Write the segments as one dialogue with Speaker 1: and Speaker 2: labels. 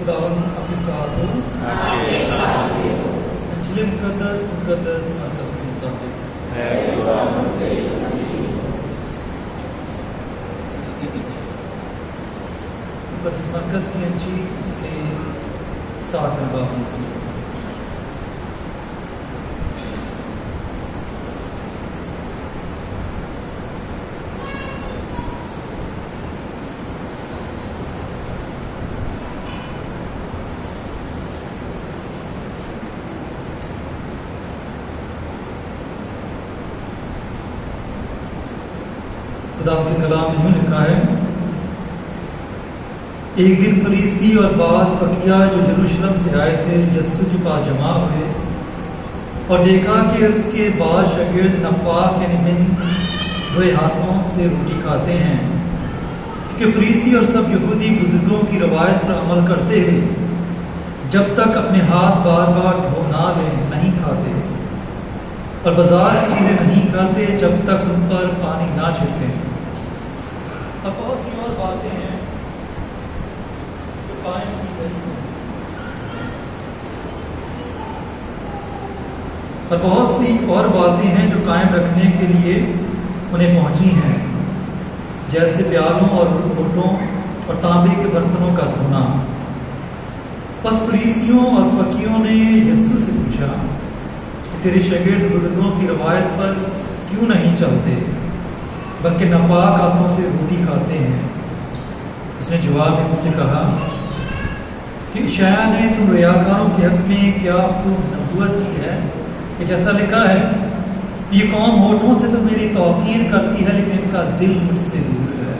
Speaker 1: خداوند آپ کے ساتھ ہو. انجیل مقدس مقدس مرکز کے مطابق مقدس مرکز کی انجیل اس کے 7 باب میں سے. خدا کے کلام میں لکھا ہے، ایک دن فریسی اور بعض فقیہ جو یروشلم سے آئے تھے یسوع کے پاس جمع ہوئے اور دیکھا کہ اس کے بعض شاگرد ناپاک یعنی بن دھوئے ہاتھوں سے روٹی کھاتے ہیں، کیونکہ فریسی اور سب یہودی بزرگوں کی روایت پر عمل کرتے ہوئے جب تک اپنے ہاتھ بار بار دھو نہ لیں نہیں کھاتے، اور بازار کی چیزیں نہیں کھاتے جب تک ان پر پانی نہ چھڑکیں. اور بہت سی اور باتیں ہیں جو قائم کی گئی ہیں، اور بہت سی اور باتیں ہیں جو قائم رکھنے کے لیے انہیں پہنچی ہیں، جیسے پیالوں اور لوٹوں اور تانبے کے برتنوں کا دھونا. بس فریسیوں اور فقیوں نے یسوع سے پوچھا کہ تیرے شاگرد بزرگوں کی روایت پر کیوں نہیں چلتے بلکہ ناپاک ہاتھوں سے روٹی کھاتے ہیں؟ اس نے جواب میں ان سے کہا کہ اشعیاء نے تم ریاکاروں کے حق میں کیا خوب نبوت کی ہے کہ جیسا لکھا ہے، یہ قوم ہونٹوں سے تو میری توقیر کرتی ہے لیکن ان کا دل مجھ سے دور ہے.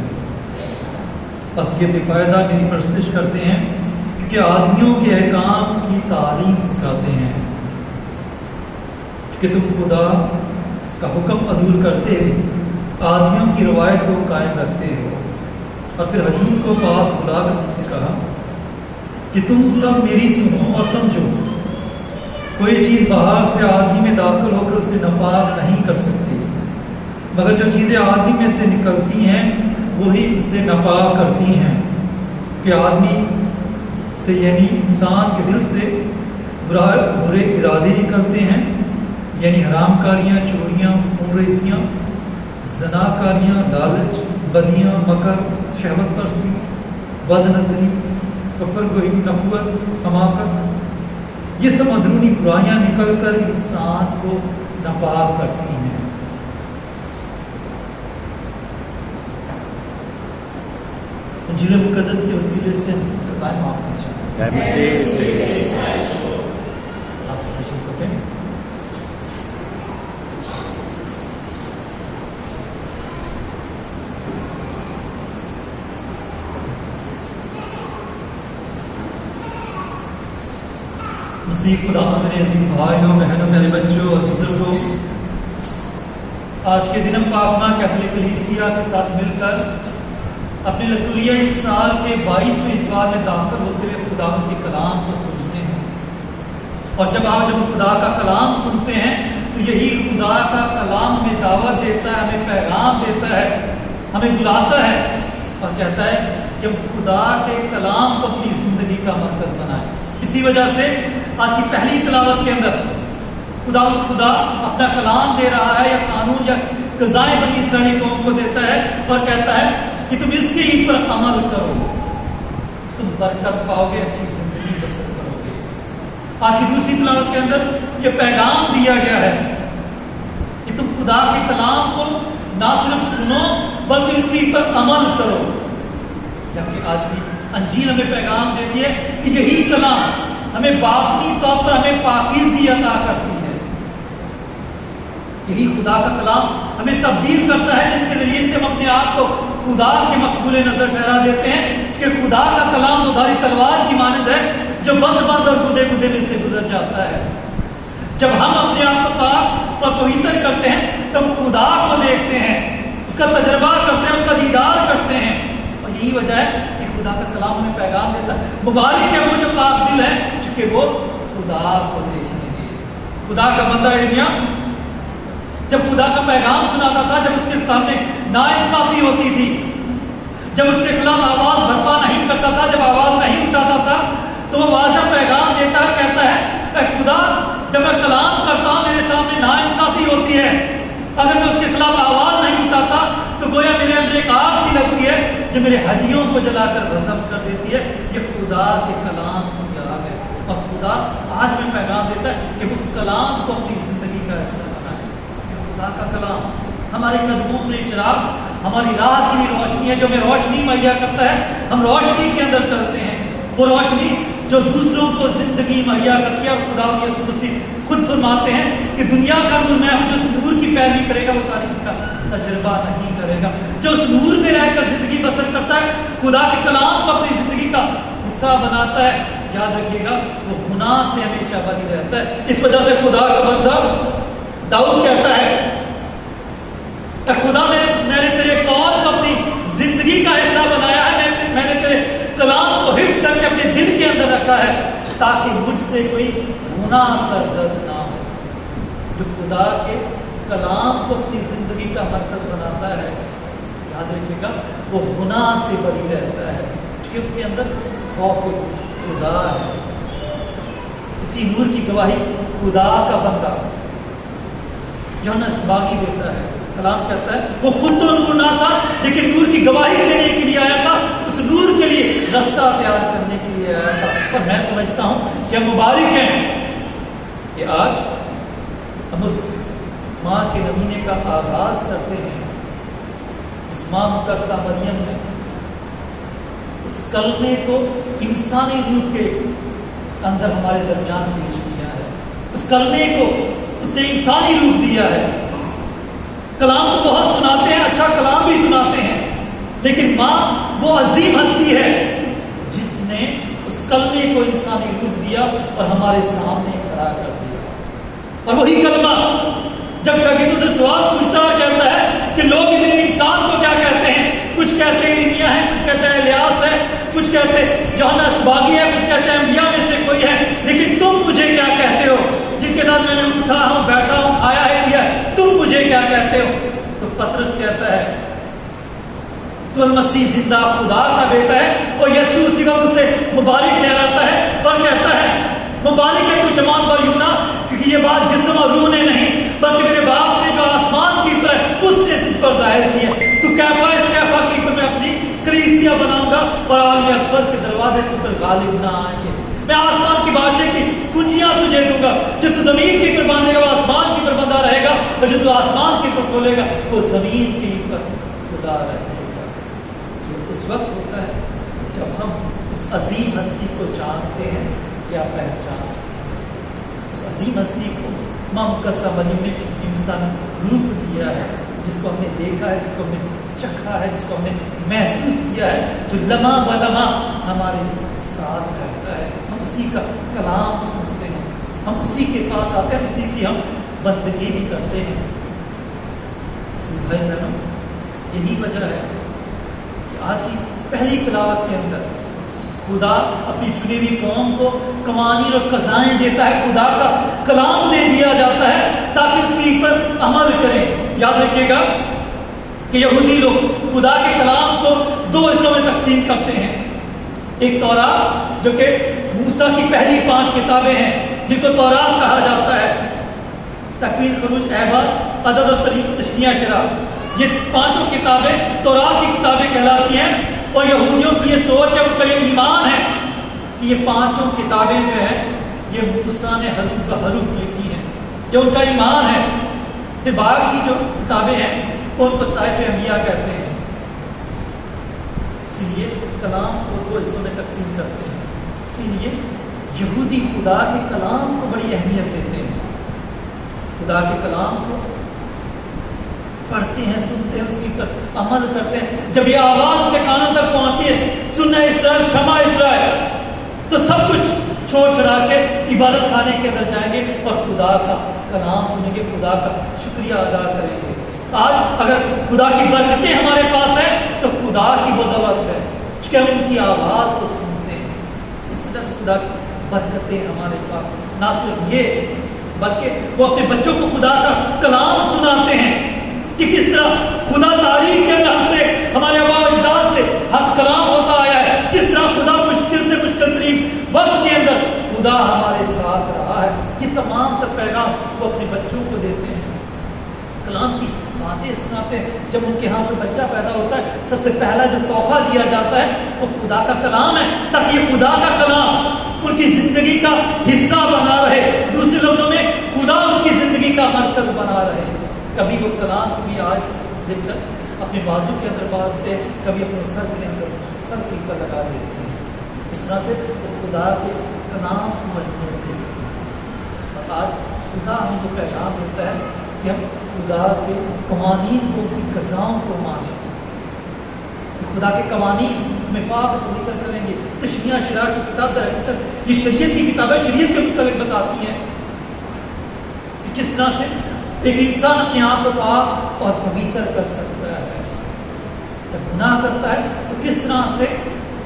Speaker 1: بس یہ بے فائدہ میری پرستش کرتے ہیں کیونکہ آدمیوں کے احکام کی تعلیم سکھاتے ہیں کہ تم خدا کا حکم عدول کرتے آدمیوں کی روایت کو قائم رکھتے ہو. اور پھر حجور کو پاس بلا کر ان سے کہا کہ تم سب میری سنو اور سمجھو، کوئی چیز باہر سے آدمی میں داخل ہو کر اسے ناپاک نہیں کر سکتی، مگر جو چیزیں آدمی میں سے نکلتی ہیں وہی اسے ناپاک کرتی ہیں. کہ آدمی سے یعنی انسان کے دل سے برے ارادے نکلتے ہیں، یعنی حرام کاریاں، چوریاں، خون ریزیاں، زنا کاریاں، لالچ، بدیاں، مکر، شہوت پرستی، بد نظری، کفر گوئی، نبوت، حماقت، یہ سب اندرونی برائیاں نکل کر انسان کو ناپاک کرتی ہیں. انجیل مقدس کے وسیلے سے ہم سب کا قائم معاف کرنا چاہتے ہیں. آپ سے تشریف رکھیں. مسیح خدا میرے عزیز بھائیوں بہنوں میرے بچوں اور بزرگوں، آج کے دن ہم پاپنا کیتھولک کلیسیا کے ساتھ مل کر اپنے لطوریہ سال کے 22ویں اتوار میں داخل ہوتے ہوئے خدا کے کلام کو سنتے ہیں. اور جب آپ خدا کا کلام سنتے ہیں تو یہی خدا کا کلام ہمیں دعوت دیتا ہے، ہمیں پیغام دیتا ہے، ہمیں بلاتا ہے اور کہتا ہے کہ خدا کے کلام کو اپنی زندگی کا مرکز بنائیں. اسی وجہ سے آج کی پہلی تلاوت کے اندر خدا اپنا کلام دے رہا ہے، یا قانون یا قضائیں بنی اسرائیلی قوم کو دیتا ہے اور کہتا ہے کہ تم اس کے پر عمل کرو، تم برکت پاؤ گے، اچھی زندگی بسر کرو گے. آج کی دوسری تلاوت کے اندر یہ پیغام دیا گیا ہے کہ تم خدا کے کلام کو نہ صرف سنو بلکہ اس کے پر عمل کرو. جبکہ آج کی انجیل ہمیں پیغام دیتی ہے کہ یہی کلام ہمیں باطنی طور پر ہمیں پاکیزگی عطا کرتی ہے. یہی خدا کا کلام ہمیں تبدیل کرتا ہے، جس کے ذریعے سے ہم اپنے آپ کو خدا کے مقبول نظر ٹھہرا دیتے ہیں. کہ خدا کا کلام دودھاری تلوار کی مانند ہے جو بند بند اور گدے گدے میں سے گزر جاتا ہے. جب ہم اپنے آپ کو پاک اور پویتر کرتے ہیں تو ہم خدا کو دیکھتے ہیں، اس کا تجربہ کرتے ہیں، اس کا دیدار کرتے ہیں. اور یہی وجہ ہے کہ خدا کا کلام ہمیں پیغام دیتا ہے. مبارک ہے وہ جو پاک دل ہے چونکہ وہ خدا کو دیکھیں گے. خدا کا بندہ ارمیا جب خدا کا پیغام سناتا تھا، جب اس کے سامنے ناانصافی ہوتی تھی، جب اس کے خلاف آواز برپا نہیں کرتا تھا، جب آواز نہیں اٹھاتا تھا، تو وہ واضح پیغام دیتا ہے، کہتا ہے اے خدا جب میں کلام کرتا ہوں میرے سامنے ناانصافی ہوتی ہے، اگر میں اس کے خلاف آواز نہیں اٹھاتا تو گویا میرے اندر ایک آگ سی لگتی ہے جو میرے ہڈیوں کو جلا کر غضب کر دیتی ہے۔ یہ خدا کے کلام کی آگ ہے، اور خدا آج میں پیغام دیتا ہے کہ اس کلام کو اپنی زندگی کا حصہ بنائیں۔ خدا کا کلام ہمارے قدموں کے چراغ، ہماری راہ کی روشنی ہے جو ہمیں روشنی مہیا کرتا ہے۔ ہم روشنی کے اندر چلتے ہیں، وہ روشنی جو دوسروں کو زندگی مہیا کرتی ہے۔ اور خدا یسوع مسیح خود فرماتے ہیں کہ دنیا کا نور میں ہوں، جو اس نور کی پیروی کرے گا وہ تاریکی کا تجربہ نہیں کرے گا۔ جو اس نور میں رہ کر زندگی بسر کرتا ہے، خدا کے کلام کو اپنی زندگی کا حصہ بناتا ہے، یاد رکھیے گا وہ گناہ سے ہمیشہ بری رہتا ہے۔ اس وجہ سے خدا کا بندہ داؤد کہتا ہے کہ خدا میں نے تیرے قول کو اپنی زندگی کا حصہ بنایا ہے، میں نے تیرے کلام کو حفظ کر کے اپنے دل کے اندر رکھا ہے تاکہ مجھ سے کوئی گناہ سرزد نہ ہو۔ جو خدا کے کلام کو اپنی زندگی کا مرکز بناتا ہے، یاد رکھیے گا وہ گناہ سے بری رہتا ہے، کیونکہ اس کے اندر خوف خدا ہے۔ اسی نور کی گواہی خدا کا بندہ یوحنا باغی دیتا ہے۔ کلام کہتا ہے وہ خود تو نور نہ تھا لیکن نور کی گواہی دینے کے لیے آیا تھا، اس نور کے لیے رستہ تیار کرنے کے لیے آیا تھا۔ اور میں سمجھتا ہوں کہ مبارک ہیں کہ آج ہم اس ماہ کے مہینے کا آغاز کرتے ہیں۔ اس ماہ مقدسہ مریم نے اس کلمے کو انسانی روپ کے اندر ہمارے درمیان پیش کیا ہے۔ اس کلمے کو اس نے انسانی روپ دیا ہے۔ کلام تو بہت سناتے ہیں، اچھا کلام بھی سناتے ہیں، لیکن ماں وہ عظیم ہستی ہے جس نے اس کلمے کو انسانی روپ دیا اور ہمارے سامنے کھڑا کر دیا۔ اور وہی کلمہ جب شاگردوں سے سوال پوچھتا ہے کہتا ہے کہ لوگ ابن انسان کو کیا کہتے ہیں؟ کچھ کہتے ہیں ایرمیا ہے، کچھ کہتے ہیں الیاس ہے، کچھ کہتے ہیں یوحنا باغی ہے، کچھ کہتے ہیں انبیاء میں سے کوئی ہے، لیکن تم مجھے کیا کہتے ہو؟ جن کے ساتھ میں نے اٹھا ہوں، بیٹھا ہوں، کھایا ہے، پیا ہے، تم مجھے کیا کہتے ہو؟ تو پطرس کہتا ہے تو المسیح زندہ خدا کا بیٹا ہے، اور یسوع اسی وقت سے مبارک ٹھہراتا ہے اور کہتا ہے مبارک ہے تو شمان پر یونا، کیونکہ یہ بات جسم اور روح نے نہیں بلکہ میرے باپ نے جو آسمان کی اوپر ہے اس نے تجھ پر ظاہر کی ہے۔ تو کیفا اس کیفا کی پر میں اپنی کلیسیا بناؤں گا اور عالم اکبر کے دروازے کے اوپر غالب نہ آئیں گے۔ میں آسمان کی بادشاہی کی کنجیاں تجھے دوں گا، جو تو زمین کے اوپر باندھے گا وہ آسمان کے اوپر بندھا رہے گا، اور جو تو آسمان کے اوپر کھولے گا وہ زمین کے اوپر خدا رہے گا۔ یہ اس وقت ہوتا ہے جب ہم اس عظیم ہستی کو جانتے ہیں یا پہچانتے ہیں۔ اس عظیم ہستی کو ماں مقدسہ مریم نے انسان روپ دیا ہے، جس کو ہم نے دیکھا ہے، جس کو ہم نے چکھا ہے، جس کو ہم نے محسوس کیا ہے، جو لمحہ بلمحہ ہمارے ساتھ رہتا ہے۔ ہم اسی کا کلام سنتے ہیں، ہم اسی کے پاس آتے ہیں، اسی کی ہم بندگی بھی کرتے ہیں۔ بھائی بہنوں، یہی وجہ ہے کہ آج کی پہلی تلاوت کے اندر خدا اپنی چنی ہوئی قوم کو قوانین اور قضائیں دیتا ہے، خدا کا کلام دے دیا جاتا ہے تاکہ اس کے پر عمل کریں۔ یاد رکھیے گا کہ یہودی لوگ خدا کے کلام کو دو حصوں میں تقسیم کرتے ہیں۔ ایک تورات جو کہ موسیٰ کی پہلی 5 کتابیں ہیں جن کو تورات کہا جاتا ہے، تکوین، خروج، احبار، عدد اور تشریع شرع، یہ 5 کتابیں تورات کی کتابیں کہلاتی ہیں۔ اور یہودیوں کی یہ سوچ ہے، ان کا یہ ایمان ہے کہ یہ 5 کتابیں جو ہیں یہ موسیٰ نے حروف کا حروف لکھی ہیں، یہ ان کا ایمان ہے۔ پھر باقی جو کتابیں ہیں ان کو صحائف انبیاء کہتے ہیں۔ اسی لیے کلام کو 2 حصوں میں تقسیم کرتے ہیں۔ اسی لیے یہودی خدا کے کلام کو بڑی اہمیت دیتے ہیں، خدا کے کلام کو پڑھتے ہیں، سنتے ہیں، اس کی پر عمل کرتے ہیں۔ جب یہ آواز کے کانوں تک پہنچتی ہے سننا اسرائیل، شمع اسرائیل، تو سب کچھ چھوڑ چھڑا کے عبادت خانے کے اندر جائیں گے اور خدا کا کلام سنیں گے، خدا کا شکریہ ادا کریں گے۔ آج اگر خدا کی برکتیں ہمارے پاس ہیں تو خدا کی بدولت ہے کہ ہم ان کی آواز کو سنتے ہیں۔ اس طرح سے خدا کی برکتیں ہمارے پاس، نہ صرف یہ بلکہ وہ اپنے بچوں کو خدا کا کلام سناتے ہیں کہ کس طرح خدا تاریخ کے اندر ہم سے، ہمارے آباء و اجداد سے ہم کلام ہوتا آیا ہے، کس طرح خدا مشکل سے مشکل ترین وقت تمام تر پیغام وہ اپنے بچوں کو دیتے ہیں، کلام کی باتیں سناتے ہیں۔ جب ان کے ہاں کوئی بچہ پیدا ہوتا ہے، سب سے پہلا جو تحفہ دیا جاتا ہے وہ خدا کا کلام ہے، تاکہ یہ خدا کا کلام ان کی زندگی کا حصہ بنا رہے، دوسرے لفظوں میں خدا ان کی زندگی کا مرکز بنا رہے۔ کبھی وہ کلام بھی آج لے کر اپنے بازو کے اندر باندھتے ہیں، کبھی اپنے سر کے اندر سر کے اوپر لگا دیتے ہیں۔ اس طرح سے خدا کے کلام کو مجبور ہوتے ہیں۔ آج خدا ہم کو پیغام دیتا ہے کہ ہم خدا کے قوانین کو، کی قضاؤں کو مانیں، خدا کے قوانین میں پاک کو نکل کریں گے۔ تشریح شرع کی کتاب یہ شریعت کی کتاب ہے، شریعت کے مطابق بتاتی ہے کہ کس طرح سے ایک انسان اپنے آپ کو پاک اور پویتر کر سکتا ہے۔ جب گناہ کرتا ہے تو کس طرح سے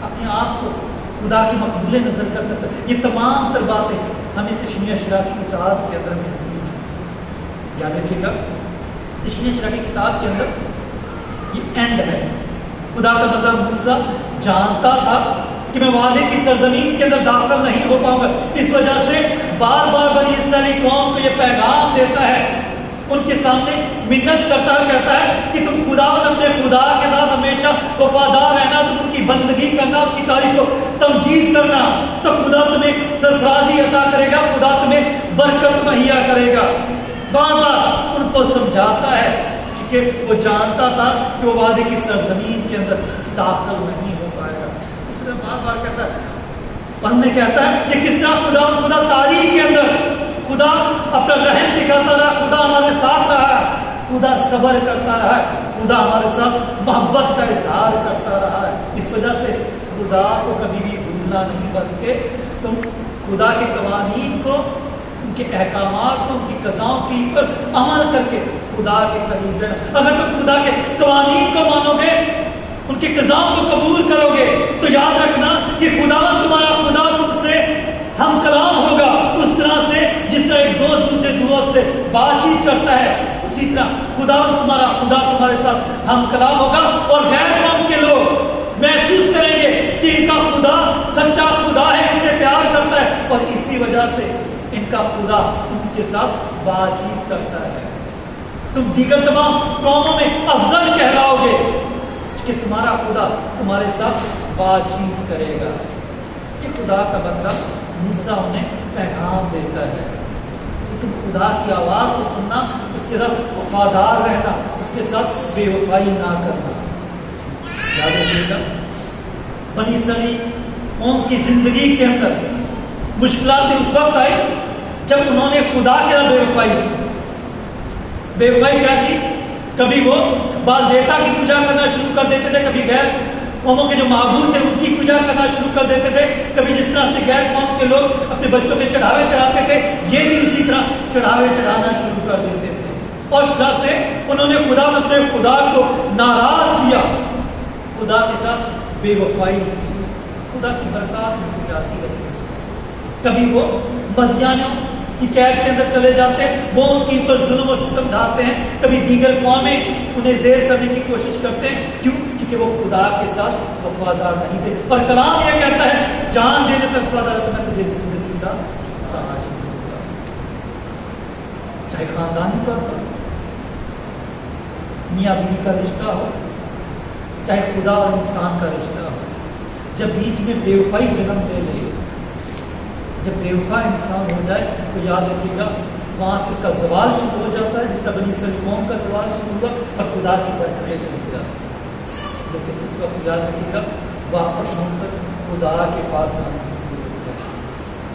Speaker 1: اپنے آپ کو خدا کی مقبول نظر کر سکتا ہے۔ یہ تمام تر باتیں ہمیں تشریح شرع کی کتاب کے اندر ملتی ہیں۔ یاد رکھیے گا، تشریح شرع کی کتاب کے اندر یہ اینڈ ہے۔ خدا کا مطلب موسیٰ جانتا تھا کہ میں وعدے کی سرزمین کے اندر داخل نہیں ہو پاؤں گا، اس وجہ سے بار بار بنی اسرائیلی قوم کو یہ پیغام دیتا ہے، ان کے سامنے منت کرتا ہے، کہتا ہے کہ تم خدا اپنے خدا کے ساتھ ہمیشہ وفادار رہنا، تم ان کی بندگی کرنا، اس کی تعریف کو تمجید کرنا، تو خدا تمہیں سرفرازی عطا کرے گا، خدا تمہیں برکت مہیا کرے گا۔ بار بار ان کو سمجھاتا ہے کہ وہ جانتا تھا کہ وہ وعدے کی سرزمین کے اندر داخل نہیں ہو پائے گا، اس لیے بار بار کہتا ہے۔ اور ہمیں کہتا ہے کہ کس طرح خدا تاریخ کے اندر خدا اپنا رحم دکھاتا رہا، خدا ہمارے ساتھ رہا ہے، خدا صبر کرتا رہا ہے، خدا ہمارے ساتھ محبت کا اظہار کرتا رہا ہے۔ اس وجہ سے خدا کو کبھی بھی بھولنا نہیں، بلکہ تم خدا کے قوانین کو، ان کے احکامات کو، ان کی قضاؤں کے اوپر عمل کر کے خدا کے قریب رہنا۔ اگر تم خدا کے قوانین کو مانو گے، ان کی قضاؤں کو قبول کرو گے، تو یاد رکھنا کہ خدا تمہارا خدا تم سے ہم کلام ہوگا، اس طرح سے جس طرح ایک دوست دوسرے دوست سے بات چیت کرتا ہے، اسی طرح خدا تمہارے ساتھ ہم کلام ہوگا، اور غیر قوم کے لوگ محسوس کریں گے کہ ان کا خدا سچا خدا ہے، ان سے پیار کرتا ہے، اور اسی وجہ سے ان کا خدا ان کے ساتھ بات چیت کرتا ہے۔ تم دیگر تمام قوموں میں افضل کہلاؤ گے کہ تمہارا خدا تمہارے ساتھ بات چیت کرے گا۔ یہ خدا کا بندہ موسیٰ انہیں پیغام دیتا ہے کہ تم خدا کی آواز کو سننا، اس کے ساتھ وفادار رہنا، اس کے ساتھ بے وفائی نہ کرنا۔ یاد رکھیے گا، بنی اسرائیل قوم کی زندگی کے اندر مشکلات اس وقت آئی جب انہوں نے خدا کے ساتھ بے وفائی کی۔ بے وفائی کیا کی؟ کبھی وہ بال دیوتا کی پوجا کرنا شروع کر دیتے تھے، کبھی غیر قوموں کے جو معبود تھے ان کی پوجا کرنا شروع کر دیتے تھے، کبھی جس طرح سے غیر قوم کے لوگ اپنے بچوں کے چڑھاوے چڑھاتے تھے، یہ بھی اسی طرح چڑھاوے چڑھانا شروع کر دیتے تھے، اور اس طرح سے انہوں نے اپنے خدا کو ناراض کیا، خدا کے ساتھ بے وفائی کی، خدا کی برکات میں سے جاتی رہی۔ کبھی وہ مدیانیوں کی قید کے اندر چلے جاتے ہیں، وہ ان کے اوپر ظلم و ستم ڈھاتے ہیں، کبھی دیگر قومیں انہیں زیر کرنے کی کوشش کرتے ہیں، کیوں؟ کہ وہ خدا کے ساتھ وفادار نہیں تھے۔ اور کلام یہ کہتا ہے جان دینے تک وفادار تو میں تجھے زندگی کا تاج دوں گا۔ چاہے خاندانی طور پر میاں بیوی کا رشتہ ہو، چاہے خدا اور انسان کا رشتہ ہو، جب بیچ میں بے وفائی جنم لے لے، جب بے وفا انسان ہو جائے تو یاد رکھیے گا وہاں سے اس کا زوال شروع ہو جاتا ہے، جس طرح بنی اسرائیل قوم کا زوال شروع ہوا اور خدا کی برکتیں چلی جاتی۔ لیکن اس وقت یاد رکھیے گا واپس ہم کر خدا کے پاس آنے کی ضرورت ہے،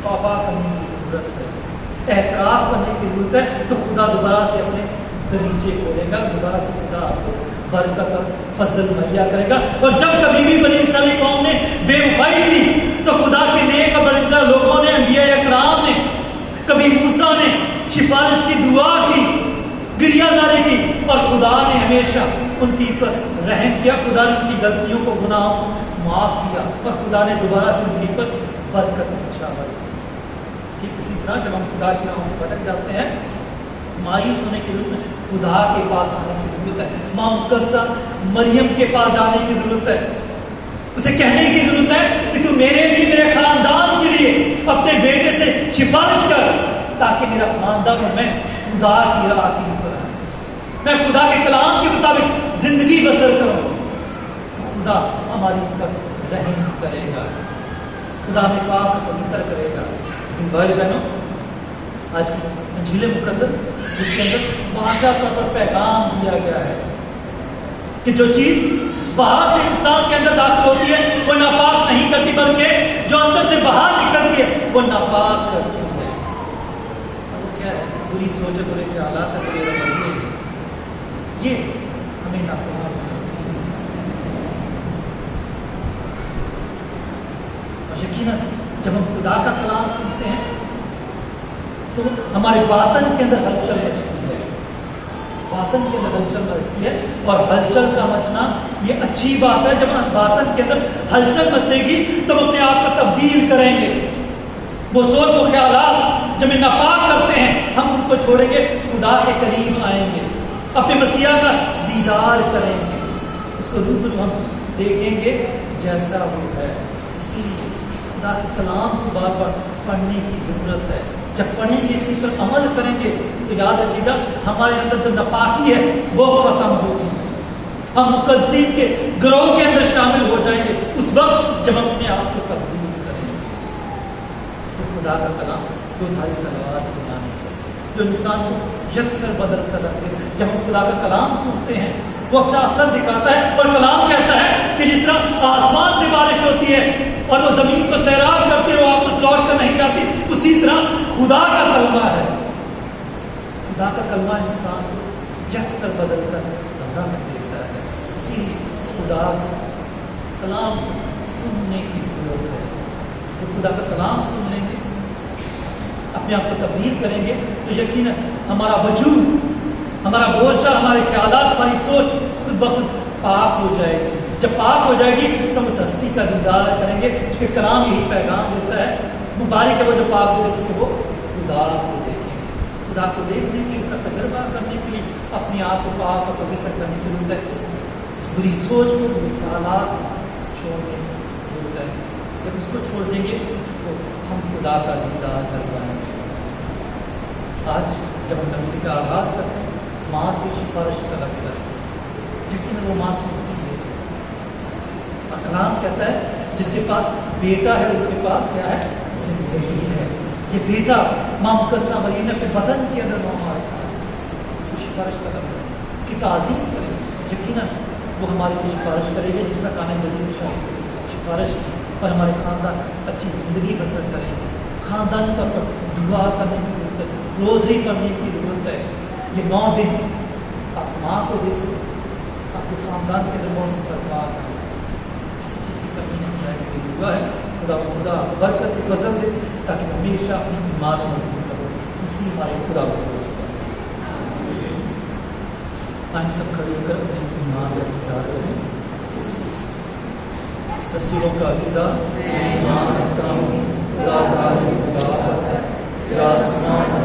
Speaker 1: توبہ کرنے کی ضرورت ہے، اعتراف کرنے کی ضرورت ہے، تو خدا دوبارہ سے اپنے دریچے کھولے گا، دوبارہ سے خدا آپ کو برکت اور فضل مہیا کرے گا۔ اور جب کبھی بھی بنی اسرائیل قوم نے بے وفائی کی تو خدا کے نیک اور بڑے لوگوں نے، انبیاء اکرام نے، کبھی موسیٰ نے سفارش کی دعا کی، گریہ زاری کی، اور خدا نے ہمیشہ ان کی پر رحم کیا، خدا نے ان کی غلطیوں کو گناہوں معاف کیا، اور خدا نے دوبارہ سے ان کی پر برکت چھاور دی۔ ٹھیک اسی طرح جب ہم خدا کی راہوں سے بھٹک جاتے ہیں، مایوس ہونے کی ضرورت ہے، خدا کے پاس آنے کی ضرورت ہے، ماں مقدسہ مریم کے پاس جانے کی ضرورت ہے، اسے کہنے کی ضرورت ہے کہ تو میرے لیے، میرے خاندان کے لیے اپنے بیٹے سے سفارش کر، تاکہ میرا خاندان اور میں خدا کی راہ کی پر آئے، میں خدا کے کلام کے مطابق زندگی بسر کروں، خدا ہماری طرف رحم کرے گا، خدا ہمیں پاک پوتر کرے گا۔ بھائی بہنوں، آج انجیل مقدس جس کے اندر واضح طور پر پیغام دیا گیا ہے کہ جو چیز باہر سے انسان کے اندر داخل ہوتی ہے وہ ناپاک نہیں کرتی، بلکہ جو اندر سے باہر نکلتی ہے وہ ناپاک کرتی ہے۔ وہ کیا ہے؟ بری سوچ، برے خیالات، برے رویے، یہ ہمیں ناپاک کرتی ہے۔ اور یقیناً جب ہم خدا کا کلام سنتے ہیں تو ہمارے باطن کے اندر ہلچل مچتی ہے، باطن کے اندر ہلچل مچتی ہے، اور ہلچل کا مچنا یہ اچھی بات ہے۔ جب باطن کے اندر ہلچل مچے گی تو ہم اپنے آپ کو تبدیل کریں گے، وہ سوچ و خیالات جب ناپاک کرتے ہیں ہم ان کو چھوڑیں گے، خدا کے قریب آئیں گے، اپنے مسیح کا دیدار کریں گے، اس کو روبرو ہم دیکھیں گے جیسا وہ ہے۔ اسی لیے خدا کے کلام کو بار بار پڑھنے کی ضرورت ہے۔ جب پڑھیں گے، اس پر عمل کریں گے تو یاد رکھیے گا ہمارے اندر جو ناپاکی ہے وہ ختم ہوگی، ہم مقدسین کے گروہ کے اندر شامل ہو جائیں گے اس وقت جب ہم اپنے آپ کو تبدیل کریں گے۔ تو خدا کا کلام جو ہماری تلوار بنانے جو انسان کو یکسر بدل کر رکھتے ہیں، جب ہم خدا کا کلام سنتے ہیں وہ اپنا اثر دکھاتا ہے، اور کلام کہتا ہے کہ جس طرح آسمان سے بارش ہوتی ہے اور وہ زمین کو سیراب کرتی ہے، وہ واپس لوٹ کر نہیں جاتی، اسی طرح خدا کا کلمہ ہے، خدا کا کلمہ انسان کو یکسر بدل کر رکھ دیتا ہے۔ اسی لیے خدا کا کلام سننے کی ضرورت ہے۔ جو خدا کا کلام سن لیں گے، اپنے آپ کو تبدیل کریں گے تو یقیناً ہمارا وجود، ہمارا بولچا، ہمارے خیالات، ہماری سوچ خود بخود پاک ہو جائے گی۔ جب پاک ہو جائے گی تو ہم اس ہستی کا دیدار کریں گے، اس کے کلام یہی پیغام دیتا ہے، مبارک ہے وہ جو پاک ہو چکے وہ خدا کو دیکھیں گے۔ خدا کو دیکھنے کے لیے، اس کا تجربہ کرنے کے لیے اپنے آپ کو پاک اور پوتر کرنے کی ضرورت ہے۔ اس بری سوچ کو، بری خیالات چھوڑنے کی ضرورت ہے۔ جب اس کو چھوڑ دیں گے تو ہم خدا کا دیدار کر پائیں گے۔ آج جب ہم نبی کا آغاز کرتے ہیں، ماں سے سفارش طلب کریں، لیکن وہ ماں سنتی ہے۔ کلام کہتا ہے جس کے پاس بیٹا ہے اس کے پاس کیا ہے؟ زندگی ہے۔ یہ بیٹا ماں مقدسہ مریم نے اپنے بدن کے اندر موجود تھا، اس سے سفارش طلب کریں، اس کی تعظیم کریں، یقیناً وہ ہمارے لیے سفارش کرے گا، جس طرح کانے مزید سفارش پر ہمارے خاندان اچھی زندگی بسر کریں گے۔ خاندانی طور پر دعا کرنے کی ضرورت ہے، روزے کرنے کی ضرورت ہے۔ یہ 9 دن آپ ماں کو دیکھو، آپ کے خاندان کے اندر بہت سی برکات ہے، کسی چیز کی کمی نہیں آئے گی۔ دعا ہے خدا برکت کی فضل دے تاکہ ہمیشہ اپنی ایمان میں مضبوط کرو، اسی ہمارے خدا کو آئیں سب کھڑے ہو کر اپنے ایمان کا اقرار کریں۔ رسولوں کا عقیدہ ایمان رکھتا ہوں، خدا تعالی خدا ہے،